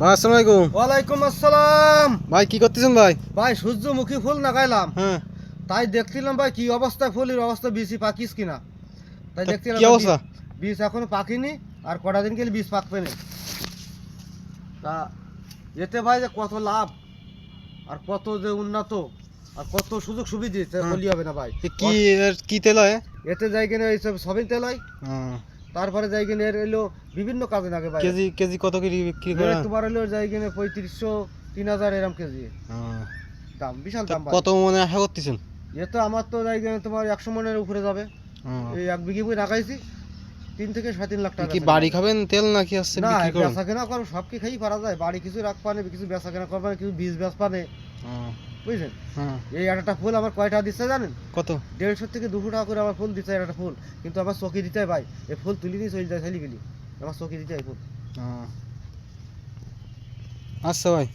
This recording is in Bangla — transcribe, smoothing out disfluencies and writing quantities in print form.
ভাই আসসালামু আলাইকুম। ওয়ালাইকুম আসসালাম। ভাই কি করতেছেন ভাই? ভাই সূর্যমুখী ফুল লাগাইলাম, হ্যাঁ, তাই দেখছিলাম ভাই কি অবস্থা, ফুলের অবস্থা বীজ পাকিস কিনা। তাই তা দেখছিলাম কি অবস্থা? বীজ এখনো পাকিনি, আর কটা দিন গেলে বীজ পাকবে না। তা এতে ভাই যে কত লাভ আর কত যে উন্নত আর কত সুযোগ সুবিধা বলি হবে না ভাই। কি কি তেল হয়? এতে যাই কিনা এইসব সবিন তেল হয়, হ্যাঁ, তারপরে যাই কিনা এর এলো বিভিন্ন কাজে লাগে ভাই। কেজি কেজি কত করে বিক্রি করে? তোমার এলো যাই কিনা 3500 3000 এরম কেজি হ্যাঁ, দাম, বিশাল তা দাম ভাই। কত মনে আশা করতেছেন? এ তো আমার তো যাই কিনা তোমার 100 মনের উপরে যাবে। হ্যাঁ, এই 1 বিঘে বই রাখাইছি 3 থেকে 3.5 লাখ টাকা। কি বাড়ি খাবেন তেল নাকি আসছে না, বিক্রি করবেন? বেচা কেনা করো, সব কি খাই পারা যায়। বাড়ি কিছু রাখ পানে, কিছু বেচা কেনা করবেন, কিছু বীজ বেচ পানে, হ্যাঁ, বুঝলেন। হ্যাঁ, এই একটা ফুল আমার কয়টা দিচ্ছে জানেন? কত? 150 থেকে 200 টাকা করে আমার ফুল দিচ্ছে একটা ফুল। কিন্তু আমার চকি দিতে হয় ভাই, এই ফুল তুলি নিয়ে চলে যায়, ছেলে গেলি আমার চকি দিতে হয় ফুল। হ্যাঁ, আচ্ছা ভাই।